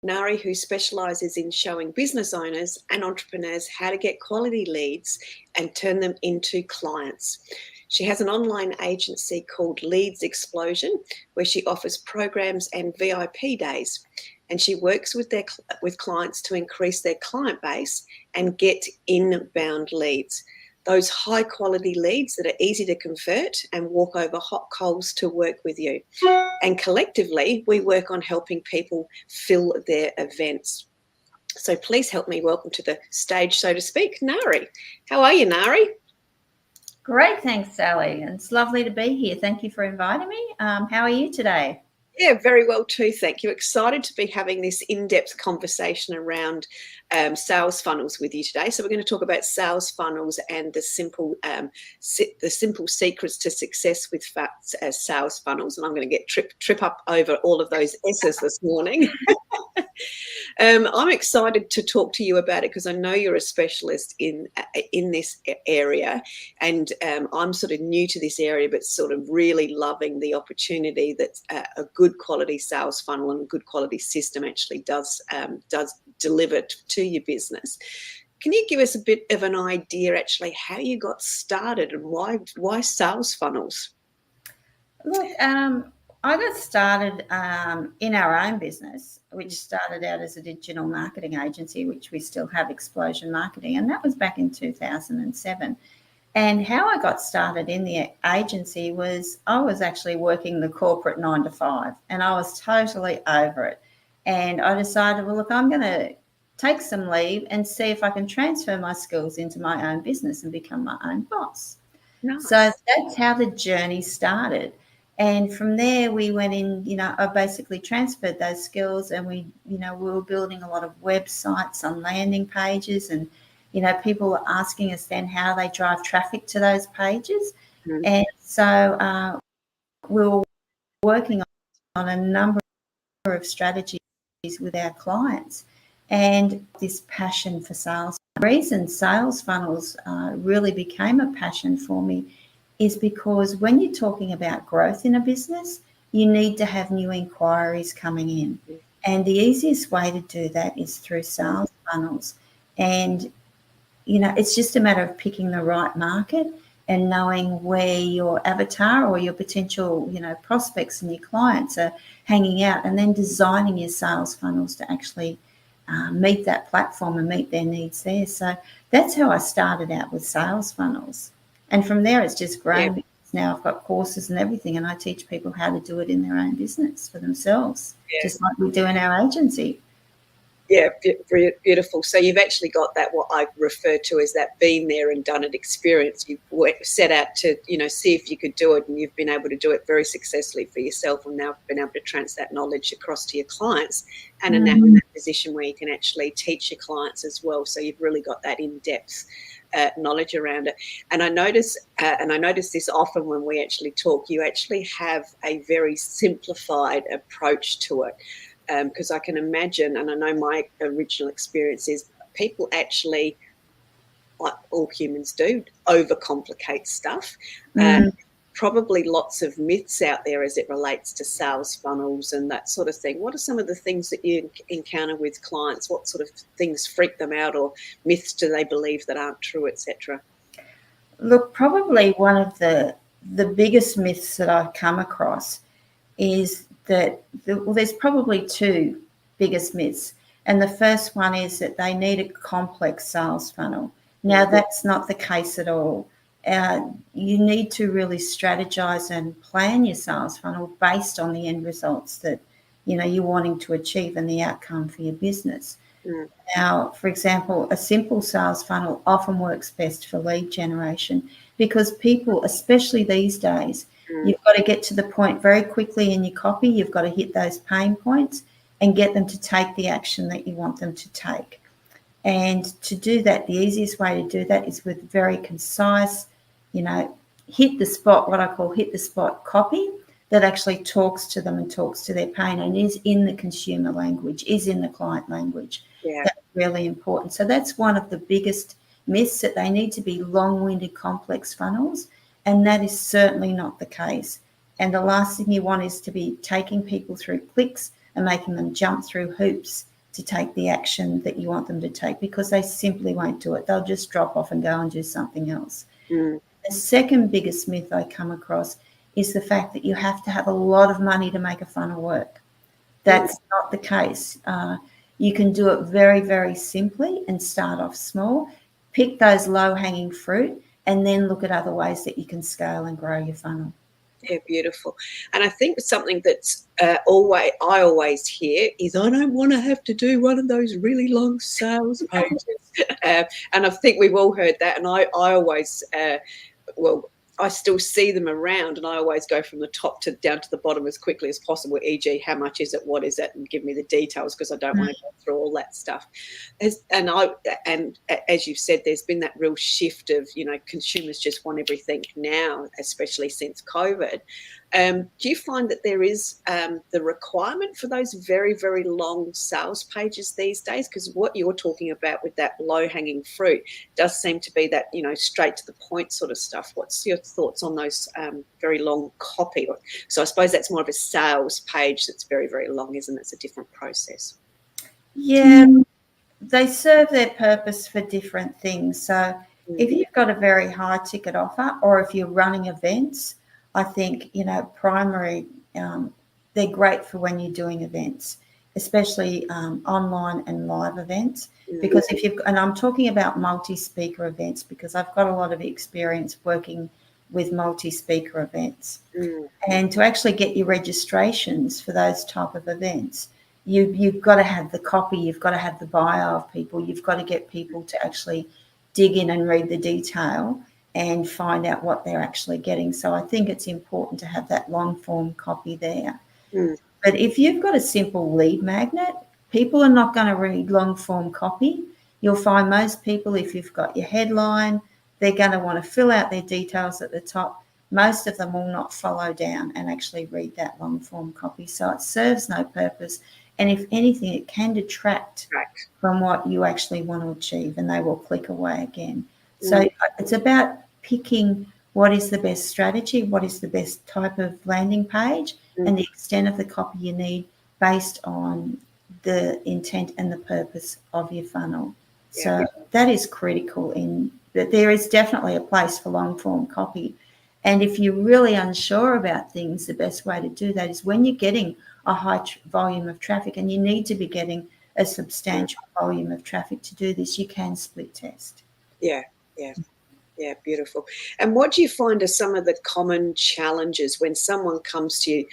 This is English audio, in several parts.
Nyrie, who specialises in showing business owners and entrepreneurs how to get quality leads and turn them into clients. She has an online agency called Leads Explosion, where she offers programs and VIP days. And she works with clients to increase their client base and get inbound leads. Those high quality leads that are easy to convert and walk over hot coals to work with you. And collectively, we work on helping people fill their events. So please help me welcome to the stage, so to speak, Nyrie. How are you, Nyrie? Great, thanks, Sally. It's lovely to be here. Thank you for inviting me. How are you today? Yeah, very well too, thank you. Excited to be having this in-depth conversation around sales funnels with you today. So we're going to talk about sales funnels and the simple secrets to success with sales funnels. And I'm going to get trip up over all of those S's this morning. I'm excited to talk to you about it because I know you're a specialist in this area, and I'm sort of new to this area, but sort of really loving the opportunity that a good quality sales funnel and a good quality system actually does deliver to your business. Can you give us a bit of an idea actually how you got started and why sales funnels? Look, I got started in our own business, which started out as a digital marketing agency, which we still have, Explosion Marketing, and that was back in 2007. And how I got started in the agency was I was actually working the corporate 9 to 5, and I was totally over it. And I decided, well, look, I'm going to take some leave and see if I can transfer my skills into my own business and become my own boss. Nice. So that's how the journey started. And from there, we went in, I basically transferred those skills, and we were building a lot of websites on landing pages, and, people were asking us then how they drive traffic to those pages. Mm-hmm. And so we were working on a number of strategies with our clients, and this passion for sales. The reason sales funnels really became a passion for me is because when you're talking about growth in a business, you need to have new inquiries coming in. And the easiest way to do that is through sales funnels. And, it's just a matter of picking the right market and knowing where your avatar or your potential, prospects and your clients are hanging out, and then designing your sales funnels to actually meet that platform and meet their needs there. So that's how I started out with sales funnels. And from there, it's just grown. Yeah. Now I've got courses and everything, and I teach people how to do it in their own business for themselves, just like we do in our agency. Yeah, beautiful. So you've actually got that, what I refer to as that been there and done it experience. You set out to, see if you could do it, and you've been able to do it very successfully for yourself, and now been able to transfer that knowledge across to your clients, and are now in that position where you can actually teach your clients as well. So you've really got that in-depth knowledge around it. And I notice this often when we actually talk, you actually have a very simplified approach to it. Because I can imagine, and I know my original experience is people actually, like all humans do, overcomplicate stuff. Probably lots of myths out there as it relates to sales funnels and that sort of thing. What are some of the things that you encounter with clients? What sort of things freak them out, or myths do they believe that aren't true, etc.? Look, probably one of the biggest myths that I've come across is that there's probably two biggest myths. And the first one is that they need a complex sales funnel. Now, that's not the case at all. You need to really strategize and plan your sales funnel based on the end results that, you're wanting to achieve and the outcome for your business. Now, for example, a simple sales funnel often works best for lead generation because people, especially these days, you've got to get to the point very quickly in your copy. You've got to hit those pain points and get them to take the action that you want them to take. And to do that, the easiest way to do that is with very concise, hit the spot, what I call hit the spot copy that actually talks to them and talks to their pain and is in the consumer language, is in the client language. Yeah. That's really important. So that's one of the biggest myths, that they need to be long-winded, complex funnels. And that is certainly not the case. And the last thing you want is to be taking people through clicks and making them jump through hoops to take the action that you want them to take, because they simply won't do it. They'll just drop off and go and do something else. The second biggest myth I come across is the fact that you have to have a lot of money to make a funnel work. That's not the case. You can do it very, very simply and start off small, pick those low-hanging fruit, and then look at other ways that you can scale and grow your funnel. Yeah, beautiful. And I think something that's I always hear is, I don't want to have to do one of those really long sales pages. And I think we've all heard that. And I always, I still see them around, and I always go from the top down to the bottom as quickly as possible, e.g. how much is it, what is it, and give me the details, because I don't want to go through all that stuff. And as you've said, there's been that real shift of, consumers just want everything now, especially since COVID. Do you find that there is the requirement for those very, very long sales pages these days? Because what you're talking about with that low-hanging fruit does seem to be that, straight to the point sort of stuff. What's your thoughts on those very long copy? So I suppose that's more of a sales page that's very, very long, isn't it? It's a different process. Yeah, they serve their purpose for different things. So if you've got a very high ticket offer, or if you're running events, I think, primary, they're great for when you're doing events, especially online and live events. Because and I'm talking about multi-speaker events, because I've got a lot of experience working with multi-speaker events. And to actually get your registrations for those type of events, you've got to have the copy, you've got to have the bio of people, you've got to get people to actually dig in and read the detail and find out what they're actually getting. So I think it's important to have that long form copy there. But if you've got a simple lead magnet, people are not going to read long form copy. You'll find most people, if you've got your headline, they're going to want to fill out their details at the top. Most of them will not follow down and actually read that long form copy. So it serves no purpose. And if anything, it can detract from what you actually want to achieve, and they will click away again. So it's about picking what is the best strategy, what is the best type of landing page, and the extent of the copy you need based on the intent and the purpose of your funnel. So that is critical, in that there is definitely a place for long form copy. And if you're really unsure about things, the best way to do that is when you're getting a high volume of traffic, and you need to be getting a substantial volume of traffic to do this, you can split test. Yeah, beautiful. And what do you find are some of the common challenges when someone comes to you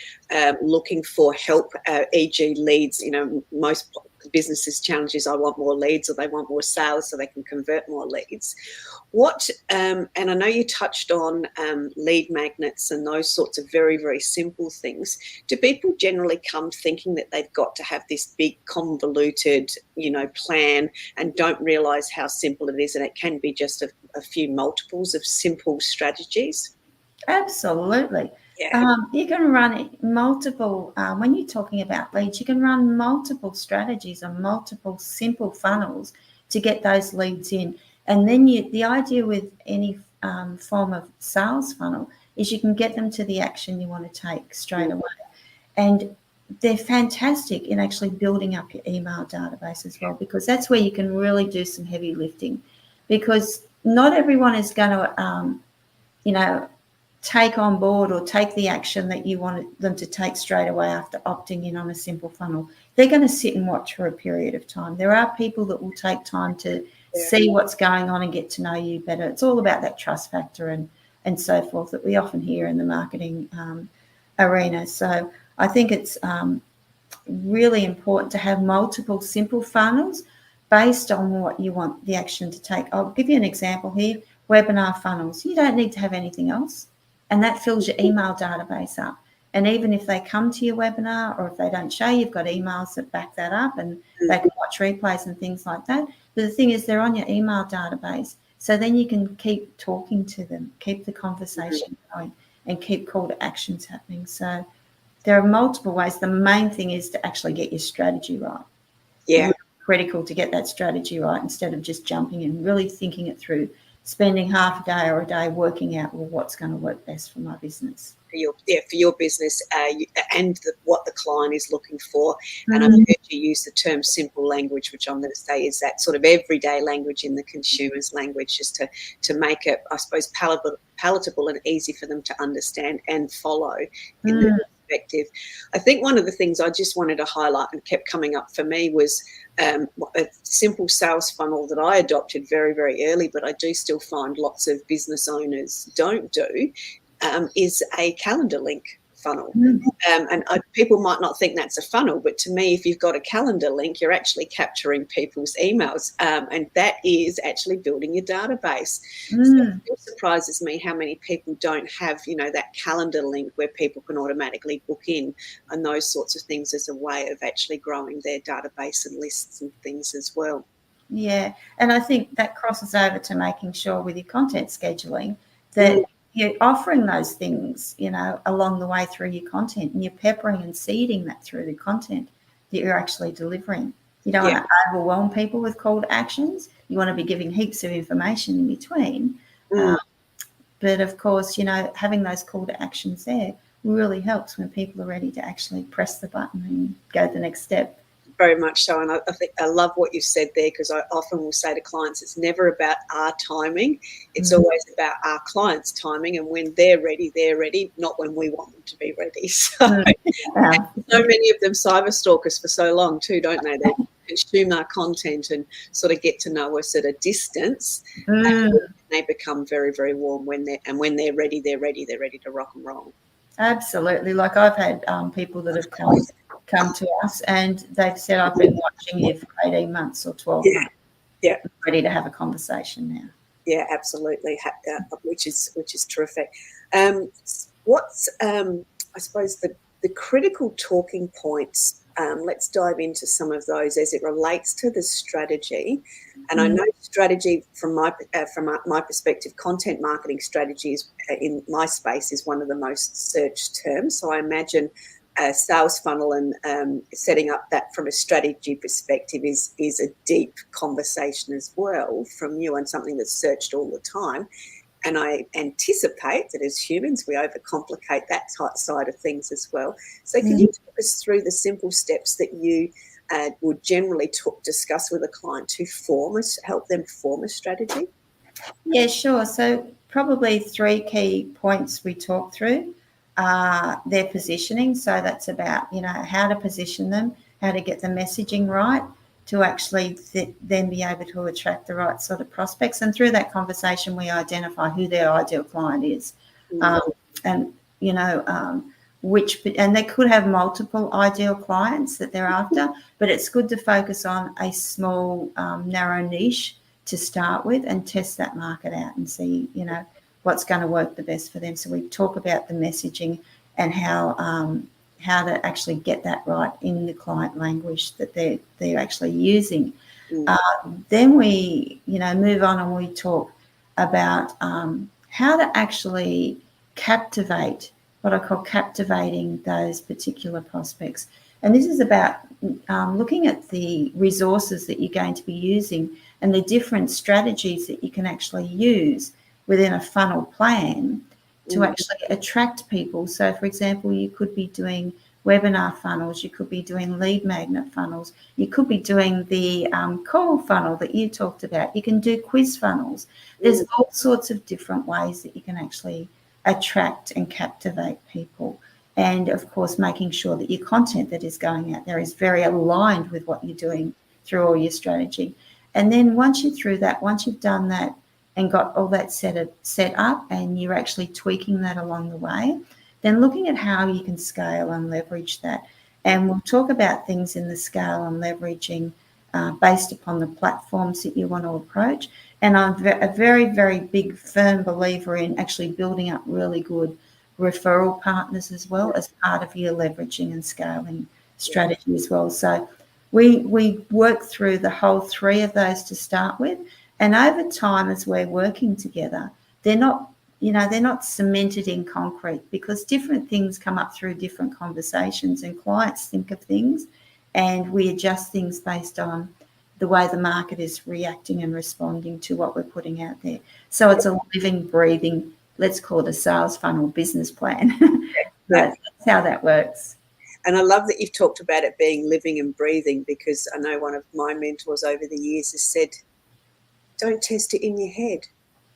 looking for help, e.g. leads? Most businesses' challenges, I want more leads, or they want more sales so they can convert more leads. And I know you touched on lead magnets and those sorts of very, very simple things. Do people generally come thinking that they've got to have this big convoluted, plan, and don't realise how simple it is, and it can be just a few multiples of simple strategies? Absolutely. You can run multiple, when you're talking about leads, you can run multiple strategies and multiple simple funnels to get those leads in. And then the idea with any form of sales funnel is you can get them to the action you want to take straight away. And they're fantastic in actually building up your email database as well, because that's where you can really do some heavy lifting, because not everyone is going to, take on board or take the action that you want them to take straight away after opting in on a simple funnel. They're going to sit and watch for a period of time. There are people that will take time to see what's going on and get to know you better. It's all about that trust factor and so forth that we often hear in the marketing arena. So I think it's really important to have multiple simple funnels based on what you want the action to take. I'll give you an example here, webinar funnels. You don't need to have anything else. And that fills your email database up. And even if they come to your webinar, or if they don't show, you've got emails that back that up, and they can watch replays and things like that. But the thing is, they're on your email database. So then you can keep talking to them, keep the conversation going, and keep call to actions happening. So there are multiple ways. The main thing is to actually get your strategy right. Yeah. It's critical to get that strategy right instead of just jumping in, really thinking it through, spending half a day or a day working out, well, what's going to work best for my business. For your business and what the client is looking for. And I've heard you use the term simple language, which I'm going to say is that sort of everyday language in the consumer's language, just to make it, I suppose, palatable and easy for them to understand and follow in their perspective. I think one of the things I just wanted to highlight and kept coming up for me was a simple sales funnel that I adopted very, very early, but I do still find lots of business owners don't do, is a calendar link funnel. People might not think that's a funnel, but to me, if you've got a calendar link, you're actually capturing people's emails, and that is actually building your database. So it surprises me how many people don't have, that calendar link where people can automatically book in and those sorts of things as a way of actually growing their database and lists and things as well. Yeah, and I think that crosses over to making sure with your content scheduling that you're offering those things, along the way through your content, and you're peppering and seeding that through the content that you're actually delivering. You don't want to overwhelm people with call to actions. You want to be giving heaps of information in between. But of course, having those call to actions there really helps when people are ready to actually press the button and go the next step. Very much so, and I think I love what you said there, because I often will say to clients, it's never about our timing, it's always about our clients' timing, and when they're ready, not when we want them to be ready. So, so many of them cyber stalk us for so long too, don't they? They consume our content and sort of get to know us at a distance, and they become very, very warm when they're ready, they're ready to rock and roll. Absolutely. Like I've had people that have come to us and they've said, I've been watching you for 18 months or 12 months. Yeah. I'm ready to have a conversation now. Yeah, absolutely, which is terrific. What's, I suppose, the critical talking points? Let's dive into some of those as it relates to the strategy. And I know strategy, from my perspective, content marketing strategies in my space is one of the most searched terms. So I imagine a sales funnel and setting up that from a strategy perspective is a deep conversation as well from you, and something that's searched all the time. And I anticipate that as humans, we overcomplicate that side of things as well. So can you talk us through the simple steps that you would generally discuss with a client to help them form a strategy? Yeah, sure. So probably 3 key points we talk through are their positioning. So that's about, how to position them, how to get the messaging right, to actually then be able to attract the right sort of prospects. And through that conversation, we identify who their ideal client is. And they could have multiple ideal clients that they're after, but it's good to focus on a small, narrow niche to start with and test that market out and see, what's going to work the best for them. So we talk about the messaging and how to actually get that right in the client language that they're actually using. Then we, move on and we talk about how to actually captivate, what I call captivating those particular prospects. And this is about looking at the resources that you're going to be using and the different strategies that you can actually use within a funnel plan to actually attract people. So, for example, you could be doing webinar funnels, you could be doing lead magnet funnels, you could be doing the call funnel that you talked about, you can do quiz funnels. There's all sorts of different ways that you can actually attract and captivate people. And, of course, making sure that your content that is going out there is very aligned with what you're doing through all your strategy. And then once you're through that, once you've done that and got all that set up and you're actually tweaking that along the way, then looking at how you can scale and leverage that. And we'll talk about things in the scale and leveraging based upon the platforms that you want to approach. And I'm a very, very big, firm believer in actually building up really good referral partners as well as part of your leveraging and scaling strategy as well. So we work through the whole 3 of those to start with. And over time, as we're working together, they're not cemented in concrete, because different things come up through different conversations and clients think of things, and we adjust things based on, the way the market is reacting and responding to what we're putting out there. So it's a living, breathing, let's call it a sales funnel business plan. That's how that works. And I love that you've talked about it being living and breathing, because I know one of my mentors over the years has said, don't test it in your head,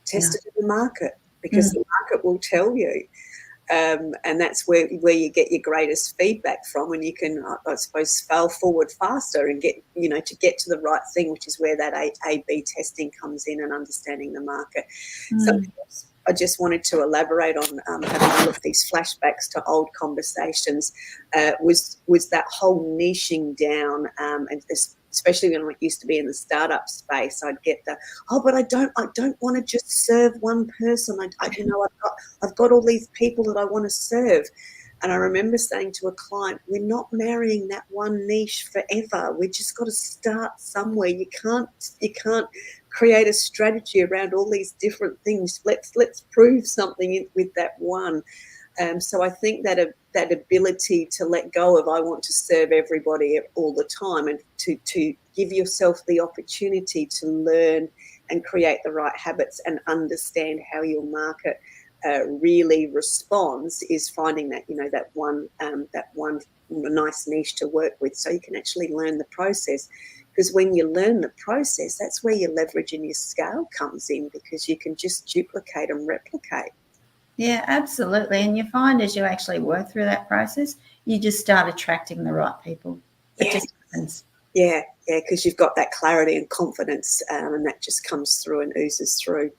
test it in the market, because the market will tell you. And that's where you get your greatest feedback from, and you can, I suppose, fail forward faster and get, to get to the right thing, which is where that A/B testing comes in and understanding the market. Something else I just wanted to elaborate on, having all of these flashbacks to old conversations, was that whole niching down, and especially when I used to be in the startup space, I'd get but I don't want to just serve one person. I've got all these people that I want to serve. And I remember saying to a client, we're not marrying that one niche forever. We just got to start somewhere. You can't create a strategy around all these different things. Let's prove something with that one. So I think that ability to let go of I want to serve everybody all the time, and to give yourself the opportunity to learn and create the right habits and understand how your market really responds, is finding that that one nice niche to work with, so you can actually learn the process. Because when you learn the process, that's where your leverage and your scale comes in, because you can just duplicate and replicate. Yeah, absolutely. And you find as you actually work through that process, you just start attracting the right people. It just happens. Yeah, because you've got that clarity and confidence, and that just comes through and oozes through.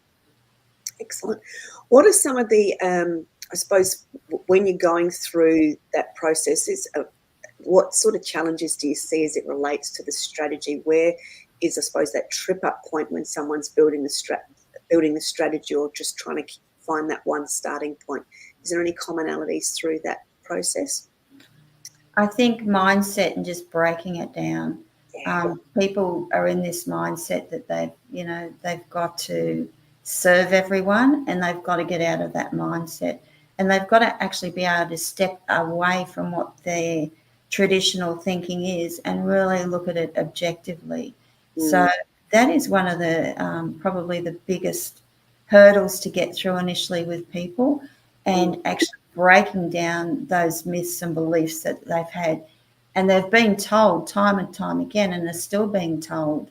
Excellent. What are some of the, I suppose, when you're going through that process, what sort of challenges do you see as it relates to the strategy? Where is, I suppose, that trip-up point when someone's building the strategy, or just trying to find that one starting point? Is there any commonalities through that process? I think mindset and just breaking it down. People are in this mindset that they've got to serve everyone, and they've got to get out of that mindset, and they've got to actually be able to step away from what their traditional thinking is and really look at it objectively. So that is one of the probably the biggest hurdles to get through initially with people, and actually breaking down those myths and beliefs that they've had, and they've been told time and time again, and they're still being told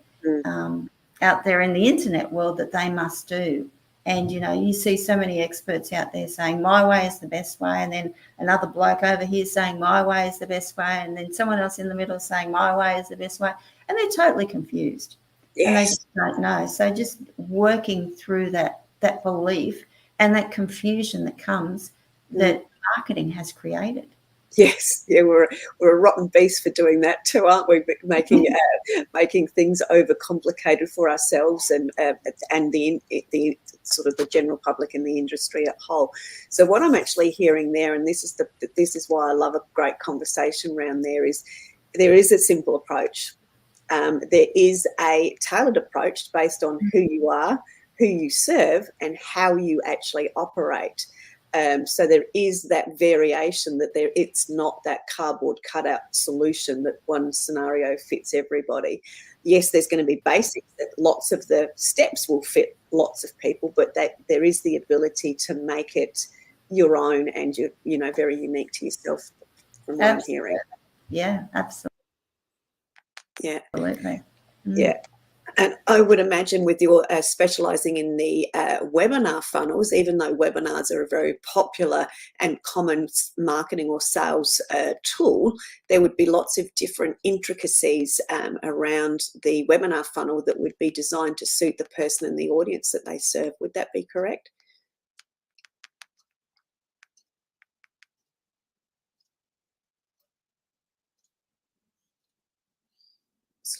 out there in the internet world that they must do. And you see so many experts out there saying my way is the best way, and then another bloke over here saying my way is the best way, and then someone else in the middle saying my way is the best way, and they're totally confused. And they just don't know. So just working through that belief and that confusion that comes that marketing has created. Yes, we're a rotten beast for doing that too, aren't we? Making things overcomplicated for ourselves and the sort of the general public and the industry at whole. So what I'm actually hearing there, and this is why I love a great conversation around there is a simple approach. There is a tailored approach based on who you are, who you serve, and how you actually operate. So there is that variation, that it's not that cardboard cutout solution that one scenario fits everybody. Yes, there's going to be basics that lots of the steps will fit lots of people, but that there is the ability to make it your own and very unique to yourself, from what I'm hearing. Yeah, absolutely. Yeah. Absolutely. Yeah. And I would imagine with your specialising in the webinar funnels, even though webinars are a very popular and common marketing or sales tool, there would be lots of different intricacies around the webinar funnel that would be designed to suit the person and the audience that they serve. Would that be correct?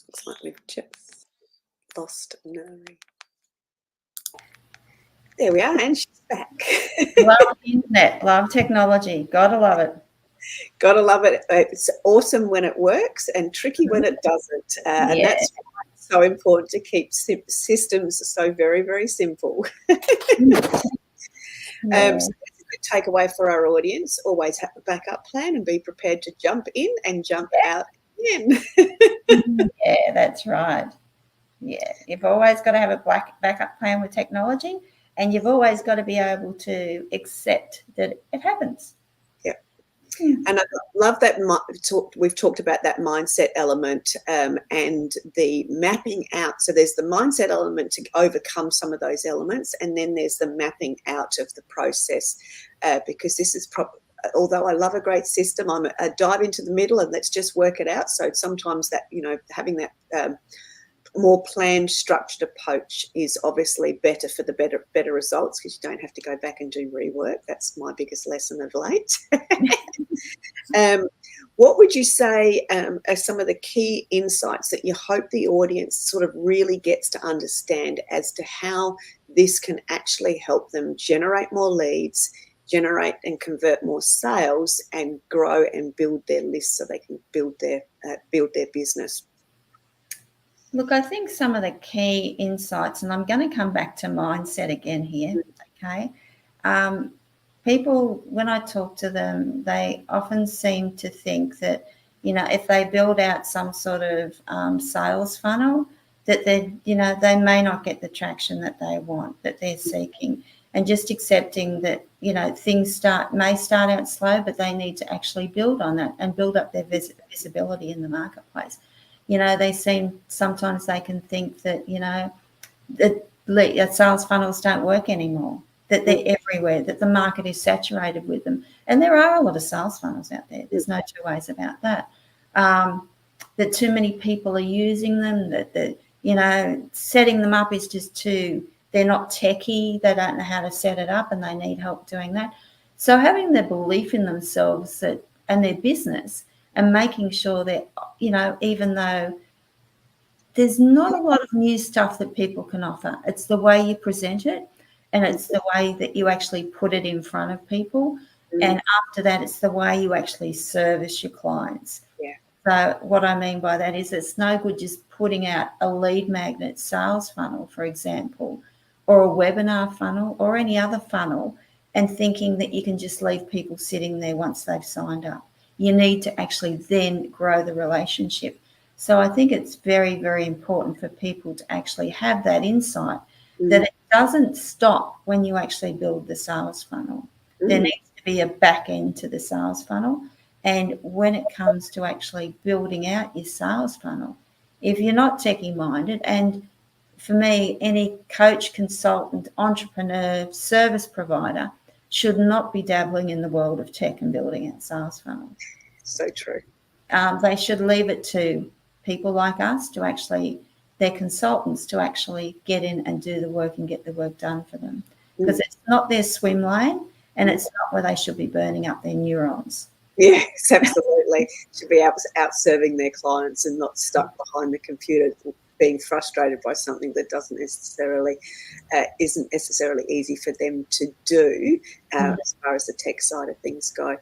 Looks like we've just lost Nyrie. There we are, and she's back. Love the internet, love technology, gotta love it. Gotta love it. It's awesome when it works and tricky when it doesn't. And that's why it's so important to keep systems so very, very simple. So that's a good takeaway for our audience. Always have a backup plan and be prepared to jump in and jump out again. Yeah, that's right. Yeah, you've always got to have a backup plan with technology, and you've always got to be able to accept that it happens. Yeah. And I love that we've talked about that mindset element and the mapping out. So there's the mindset element to overcome some of those elements, and then there's the mapping out of the process, because this is although I love a great system, I'm a dive into the middle and let's just work it out. So sometimes that, having that more planned, structured approach is obviously better for the better results, because you don't have to go back and do rework. That's my biggest lesson of late. What would you say are some of the key insights that you hope the audience sort of really gets to understand as to how this can actually help them generate more leads, generate and convert more sales, and grow and build their list so they can build their business? Look, I think some of the key insights, and I'm going to come back to mindset again here, okay? People, when I talk to them, they often seem to think that, if they build out some sort of sales funnel, that they may not get the traction that they want, that they're seeking, and just accepting that, things may start out slow, but they need to actually build on that and build up their visibility in the marketplace. Sometimes they can think that, that sales funnels don't work anymore, that they're everywhere, that the market is saturated with them. And there are a lot of sales funnels out there. There's no two ways about that. That too many people are using them, that setting them up is just they're not techie, they don't know how to set it up, and they need help doing that. So having the belief in themselves and their business, and making sure that, even though there's not a lot of new stuff that people can offer, it's the way you present it, and it's the way that you actually put it in front of people. And after that, it's the way you actually service your clients. Yeah. So what I mean by that is it's no good just putting out a lead magnet sales funnel, for example, or a webinar funnel or any other funnel, and thinking that you can just leave people sitting there once they've signed up. You need to actually then grow the relationship. So I think it's very, very important for people to actually have that insight that it doesn't stop when you actually build the sales funnel. There needs to be a back end to the sales funnel. And when it comes to actually building out your sales funnel, if you're not techie minded, and for me, any coach, consultant, entrepreneur, service provider should not be dabbling in the world of tech and building out sales funnels. So true. They should leave it to people like us to actually, their consultants, to actually get in and do the work and get the work done for them. Because it's not their swim lane, and it's not where they should be burning up their neurons. Yes, absolutely. Should be out serving their clients and not stuck behind the computer being frustrated by something that isn't necessarily easy for them to do as far as the tech side of things go.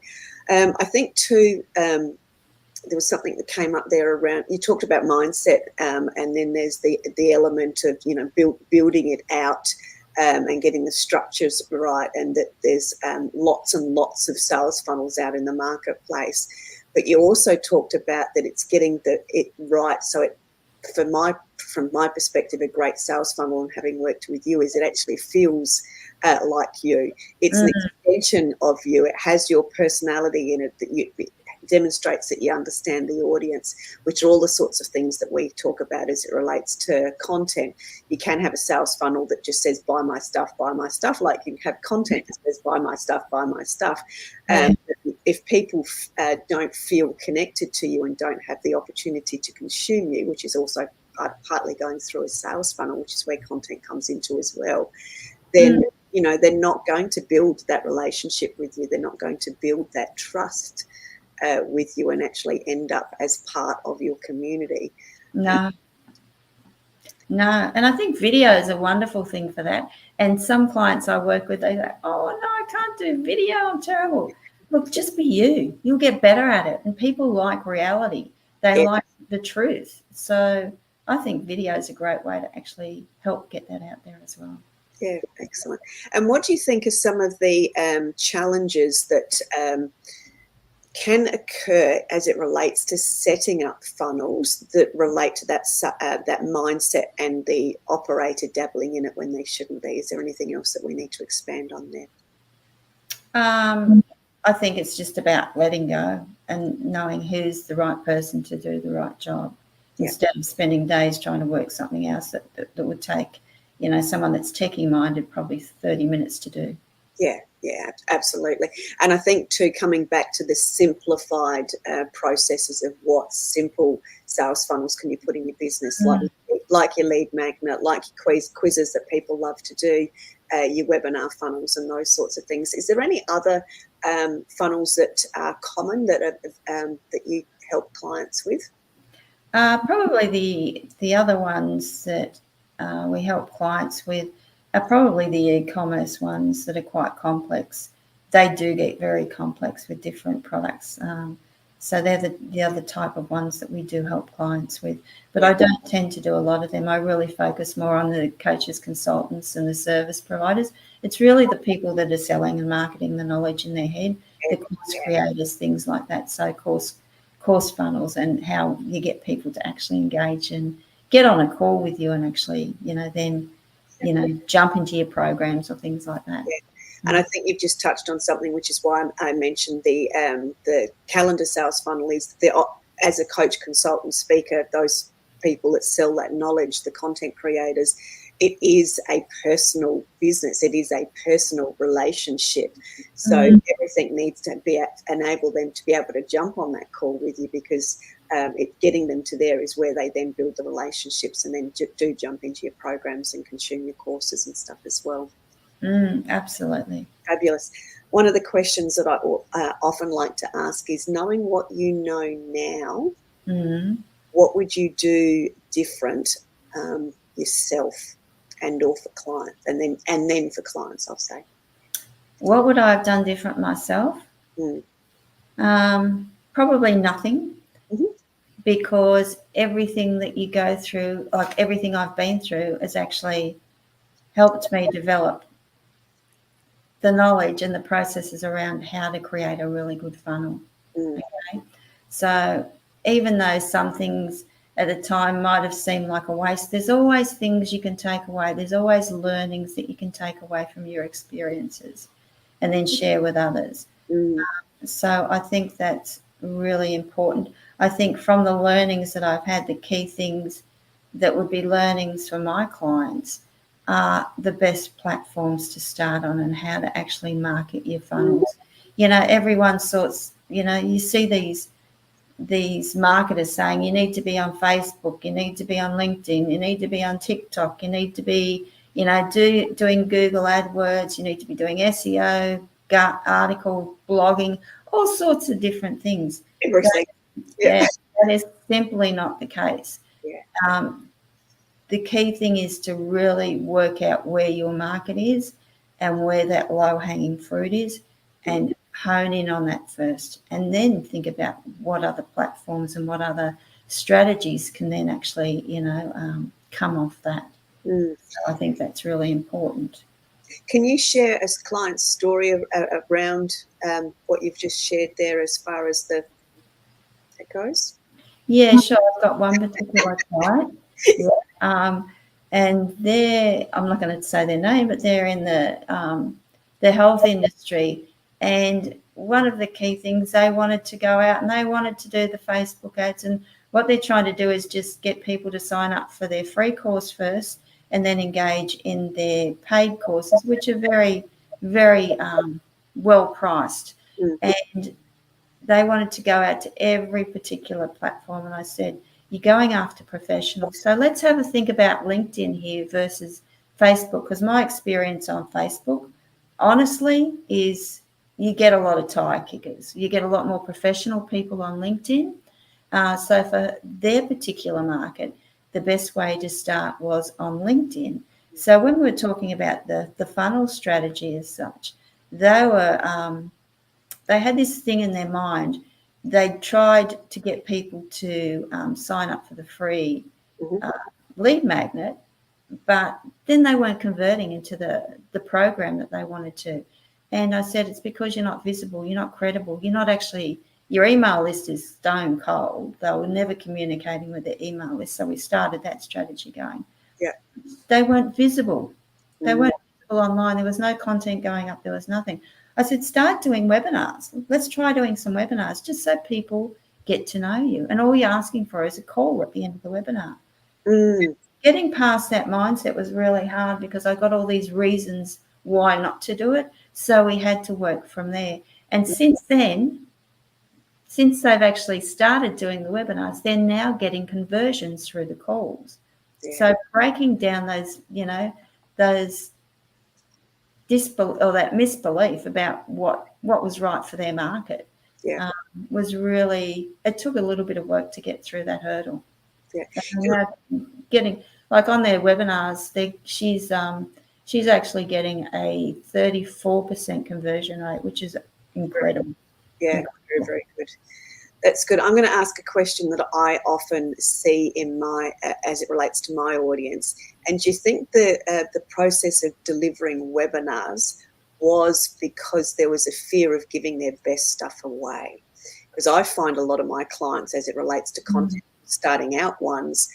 I think too, there was something that came up there around, you talked about mindset, and then there's the element of, building it out and getting the structures right, and that there's lots and lots of sales funnels out in the marketplace. But you also talked about that it's getting it right. So from my perspective, a great sales funnel, and having worked with you, is it actually feels like you. It's an extension of you. It has your personality in it, that demonstrates that you understand the audience, which are all the sorts of things that we talk about as it relates to content. You can have a sales funnel that just says, buy my stuff, like you can have content that says, buy my stuff, buy my stuff. If people don't feel connected to you and don't have the opportunity to consume you, which is also partly going through a sales funnel, which is where content comes into as well, then they're not going to build that relationship with you. They're not going to build that trust with you and actually end up as part of your community. No. And I think video is a wonderful thing for that. And some clients I work with, they say, oh, no, I can't do video. I'm terrible. Look, just be you. You'll get better at it. And people like reality. They like the truth. So I think video is a great way to actually help get that out there as well. Yeah, excellent. And what do you think are some of the challenges that can occur as it relates to setting up funnels that relate to that mindset and the operator dabbling in it when they shouldn't be. Is there anything else that we need to expand on there? I think it's just about letting go and knowing who's the right person to do the right job, instead of spending days trying to work something else that would take, someone that's techie minded probably 30 minutes to do. Yeah, absolutely. And I think too, coming back to the simplified processes of what simple sales funnels can you put in your business, like your lead magnet, like your quizzes that people love to do, your webinar funnels and those sorts of things. Is there any other funnels that are common that you help clients with? Probably the other ones that we help clients with are probably the e-commerce ones that are quite complex. They do get very complex with different products. So they're the other type of ones that we do help clients with. But I don't tend to do a lot of them. I really focus more on the coaches, consultants, and the service providers. It's really the people that are selling and marketing the knowledge in their head, the course creators, things like that. So course funnels, and how you get people to actually engage and get on a call with you and actually, then, jump into your programs or things like that. Yeah. And I think you've just touched on something, which is why I mentioned the calendar sales funnel is as a coach, consultant, speaker, those people that sell that knowledge, the content creators, it is a personal business. It is a personal relationship. So everything needs to enable them to be able to jump on that call with you, because getting them to there is where they then build the relationships and then do jump into your programs and consume your courses and stuff as well. Absolutely. Fabulous. One of the questions that I often like to ask is, knowing what you know now, what would you do different yourself and or for clients, and then for clients, I'll say? What would I have done different myself? Probably nothing, because everything that you go through, like everything I've been through, has actually helped me develop the knowledge and the processes around how to create a really good funnel. Okay, so even though some things at the time might have seemed like a waste, there's always things you can take away. There's always learnings that you can take away from your experiences and then share with others. So I think that's really important. I think from the learnings that I've had, the key things that would be learnings for my clients are the best platforms to start on and how to actually market your funnels. Everyone sorts, you see these marketers saying you need to be on Facebook, you need to be on LinkedIn, you need to be on TikTok, you need to be, doing Google AdWords, you need to be doing SEO, article blogging, all sorts of different things. Everything. That is simply not the case. The key thing is to really work out where your market is and where that low-hanging fruit is, and hone in on that first, and then think about what other platforms and what other strategies can then actually, come off that. So I think that's really important. Can you share a client's story around what you've just shared there as far as that goes? Yeah, sure. I've got one particular client. And I'm not going to say their name, but they're in the health industry. And one of the key things, they wanted to go out and they wanted to do the Facebook ads. And what they're trying to do is just get people to sign up for their free course first and then engage in their paid courses, which are very, very well priced. And they wanted to go out to every particular platform. And I said, you're going after professionals. So let's have a think about LinkedIn here versus Facebook, because my experience on Facebook, honestly, is you get a lot of tire kickers. You get a lot more professional people on LinkedIn. So for their particular market, the best way to start was on LinkedIn. So when we were talking about the funnel strategy as such, they had this thing in their mind. They tried to get people to sign up for the free lead magnet, but then they weren't converting into the program that they wanted to. And I said, it's because you're not visible, you're not credible, you're not actually your email list is stone cold. They were never communicating with their email list. So we started that strategy going. Yeah. They weren't visible. They Mm. weren't visible online. There was no content going up. There was nothing. I said, start doing webinars. Let's try doing some webinars just so people get to know you. And all you're asking for is a call at the end of the webinar. Mm. Getting past that mindset was really hard because I got all these reasons why not to do it. So we had to work from there. And since then, since they've actually started doing the webinars, they're now getting conversions through the calls. Yeah. So breaking down those, those that misbelief about what was right for their market, Yeah. was really, it took a little bit of work to get through that hurdle. Yeah. Getting like on their webinars, she's actually getting a 34% conversion rate, which is incredible. Yeah, very, very good. That's good. I'm going to ask a question that I often see in my, as it relates to my audience. And do you think the process of delivering webinars was because there was a fear of giving their best stuff away? Because I find a lot of my clients, as it relates to content, starting out ones,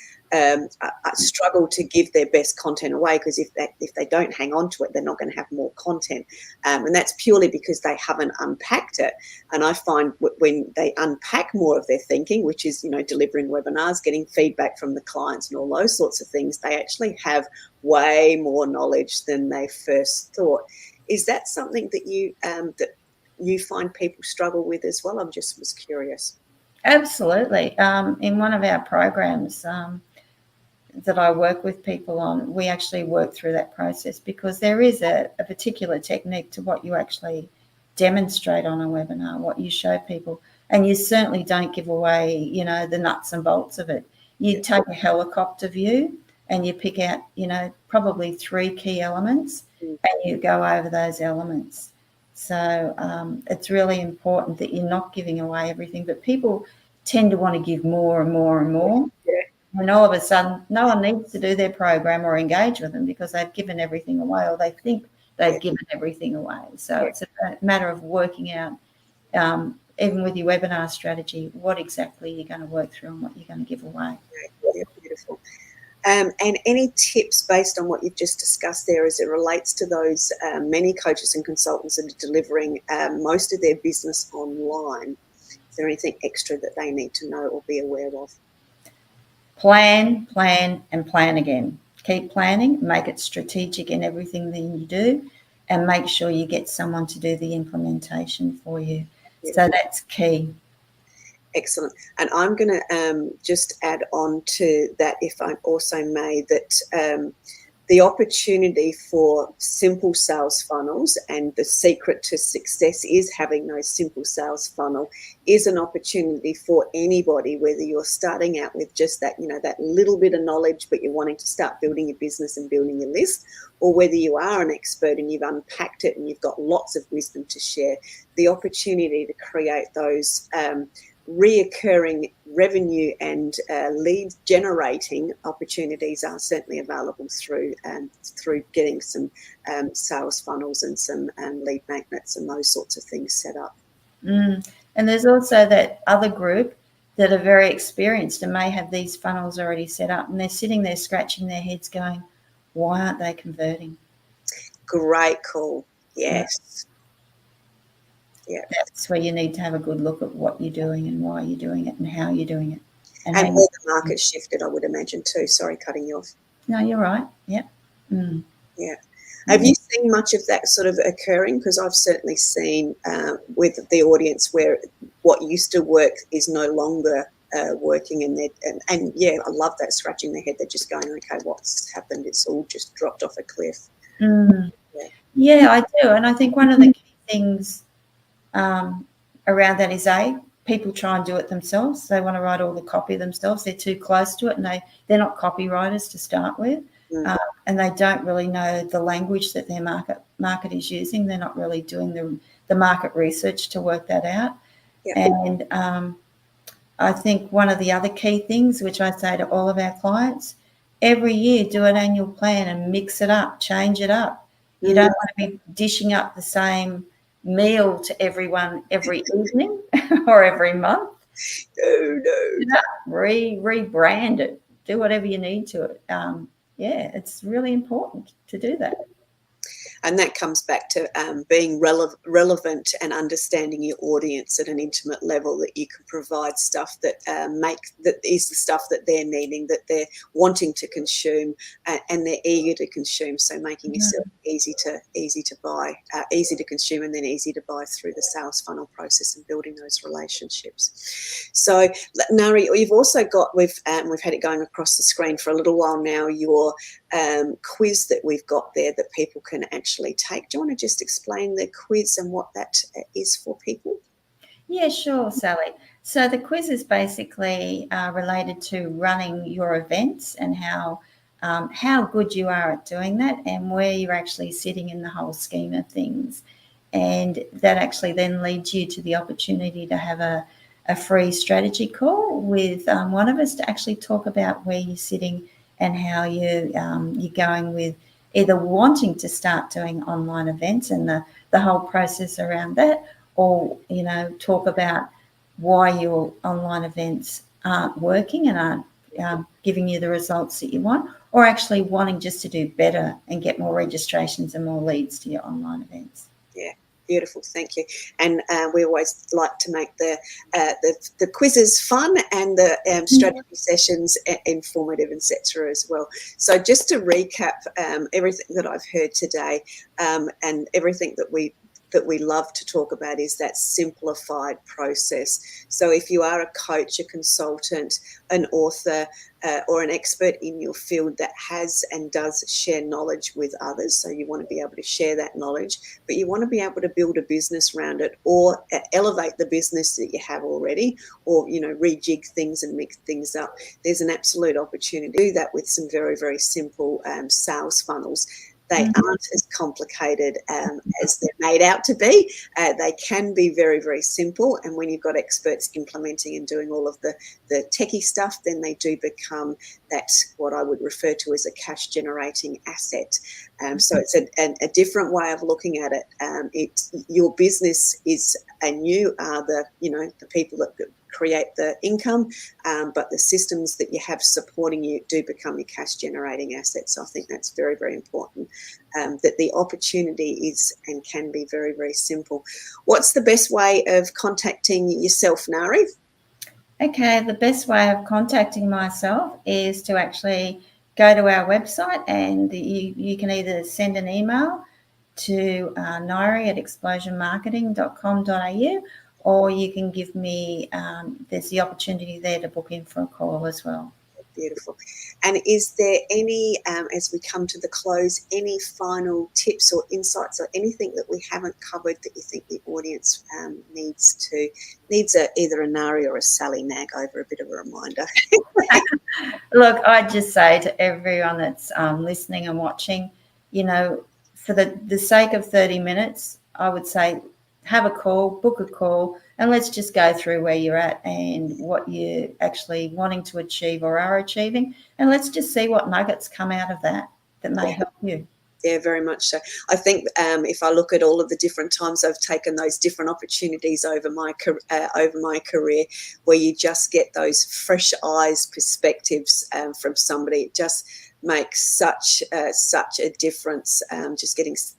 struggle to give their best content away because if they don't hang on to it, they're not going to have more content, and that's purely because they haven't unpacked it. And I find when they unpack more of their thinking, which is delivering webinars, getting feedback from the clients, and all those sorts of things, they actually have way more knowledge than they first thought. Is that something that you find people struggle with as well? I just was curious. Absolutely. In one of our programs that I work with people on, we actually work through that process because there is a particular technique to what you actually demonstrate on a webinar, what you show people. And you certainly don't give away, the nuts and bolts of it. You take a helicopter view and you pick out, probably 3 key elements and you go over those elements. So it's really important that you're not giving away everything, but people tend to want to give more and more and more. Yeah. And all of a sudden, no one needs to do their program or engage with them because they've given everything away or they think they've given everything away. So it's a matter of working out, even with your webinar strategy, what exactly you're going to work through and what you're going to give away. Yeah, beautiful. And any tips based on what you've just discussed there as it relates to those many coaches and consultants that are delivering most of their business online? Is there anything extra that they need to know or be aware of? Plan, and plan again. Keep planning, make it strategic in everything that you do, and make sure you get someone to do the implementation for you. Yeah. So that's key. Excellent. And I'm going to just add on to that, if I also may, that the opportunity for simple sales funnels, and the secret to success is having those simple sales funnel, is an opportunity for anybody, whether you're starting out with just that, that little bit of knowledge, but you're wanting to start building your business and building your list, or whether you are an expert and you've unpacked it and you've got lots of wisdom to share. The opportunity to create those reoccurring revenue and lead generating opportunities are certainly available through getting some sales funnels and some lead magnets and those sorts of things set up. And there's also that other group that are very experienced and may have these funnels already set up, and they're sitting there scratching their heads going, why aren't they converting? Great call. Yes. Yeah. That's where you need to have a good look at what you're doing and why you're doing it and how you're doing it. And where the market shifted, I would imagine too. Sorry, cutting you off. No, you're right. Yep. Yeah. Have you seen much of that sort of occurring? Because I've certainly seen with the audience where what used to work is no longer working, and yeah, I love that, scratching their head. They're just going, okay, what's happened? It's all just dropped off a cliff. Yeah, I do. And I think one of the key things around that is people try and do it themselves. They want to write all the copy themselves. They're too close to it, and they're not copywriters to start with, and they don't really know the language that their market is using. They're not really doing the market research to work that out. And I think one of the other key things, which I say to all of our clients, every year do an annual plan and mix it up, change it up. You don't want to be dishing up the same meal to everyone every evening or every month. No. Rebrand it. Do whatever you need to it. It's really important to do that. And that comes back to being relevant and understanding your audience at an intimate level, that you can provide stuff that that is the stuff that they're needing, that they're wanting to consume, and they're eager to consume. So making yourself easy to buy, easy to consume, and then easy to buy through the sales funnel process and building those relationships. So Nyrie, you've also got, we've had it going across the screen for a little while now, your quiz that we've got there that people can actually take. Do you want to just explain the quiz and what that is for people? Yeah, sure, Sally. So the quiz is basically related to running your events and how good you are at doing that and where you're actually sitting in the whole scheme of things. And that actually then leads you to the opportunity to have a free strategy call with one of us to actually talk about where you're sitting and how you're going with either wanting to start doing online events and the whole process around that, or, talk about why your online events aren't working and aren't giving you the results that you want, or actually wanting just to do better and get more registrations and more leads to your online events. Yeah. Beautiful, thank you. And we always like to make the quizzes fun and the strategy sessions informative, etc. as well. So just to recap everything that I've heard today, and everything that we love to talk about is that simplified process. So if you are a coach, a consultant, an author, or an expert in your field that has and does share knowledge with others, so you want to be able to share that knowledge, but you want to be able to build a business around it, or elevate the business that you have already, or rejig things and mix things up, there's an absolute opportunity to do that with some very, very simple sales funnels. They aren't as complicated as they're made out to be. They can be very, very simple. And when you've got experts implementing and doing all of the techie stuff, then they do become what I would refer to as a cash generating asset. So it's a different way of looking at it. Your business is, and you are the people that create the income, but the systems that you have supporting you do become your cash generating assets. So I think that's very, very important, that the opportunity is and can be very, very simple. What's the best way of contacting yourself, Nyrie? Okay, the best way of contacting myself is to actually go to our website, and you can either send an email to Nyrie@explosionmarketing.com.au, or you can give me, there's the opportunity there to book in for a call as well. Beautiful. And is there any, as we come to the close, any final tips or insights or anything that we haven't covered that you think the audience needs either a Nyrie or a Sally nag over, a bit of a reminder? Look, I'd just say to everyone that's listening and watching, for the sake of 30 minutes, I would say have a call, book a call, and let's just go through where you're at and what you're actually wanting to achieve or are achieving. And let's just see what nuggets come out of that may help you. Yeah, very much so. I think if I look at all of the different times I've taken those different opportunities over my career, where you just get those fresh eyes perspectives from somebody, it just makes such a difference.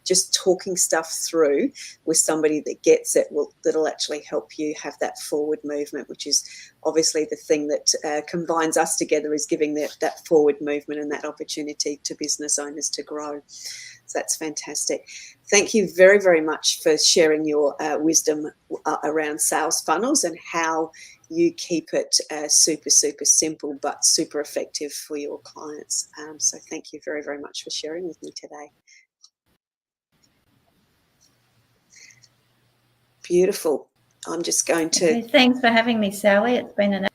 Just talking stuff through with somebody that gets it, that'll actually help you have that forward movement, which is obviously the thing that combines us together, is giving that forward movement and that opportunity to business owners to grow. So that's fantastic. Thank you very, very much for sharing your wisdom around sales funnels and how you keep it super, super simple but super effective for your clients. So thank you very, very much for sharing with me today. Beautiful. I'm just going to... Okay, thanks for having me, Sally. It's been an...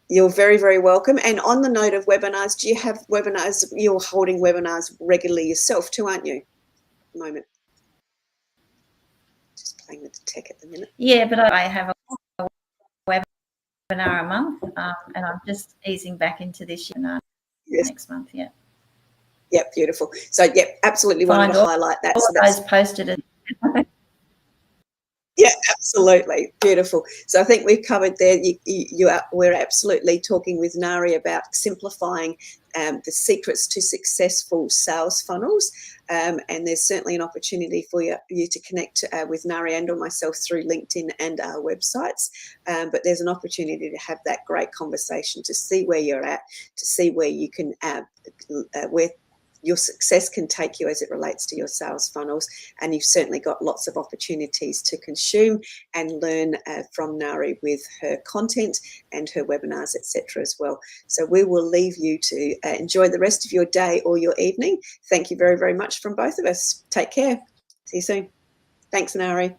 You're very, very welcome. And on the note of webinars, do you have webinars? You're holding webinars regularly yourself too, aren't you? At the moment. Just playing with the tech at the minute. Yeah, but I have a webinar a month, and I'm just easing back into this year next month. Yeah. Yep, beautiful. So, yep, absolutely wanted to highlight that. All so of those posted. Yeah, absolutely. Beautiful. So I think we've covered there. We're absolutely talking with Nyrie about simplifying the secrets to successful sales funnels. And there's certainly an opportunity for you to connect with Nyrie and or myself through LinkedIn and our websites. But there's an opportunity to have that great conversation, to see where you're at, to see where you can, where your success can take you as it relates to your sales funnels. And you've certainly got lots of opportunities to consume and learn from Nyrie with her content and her webinars, etc. as well. So we will leave you to enjoy the rest of your day or your evening. Thank you very, very much from both of us. Take care. See you soon. Thanks, Nyrie.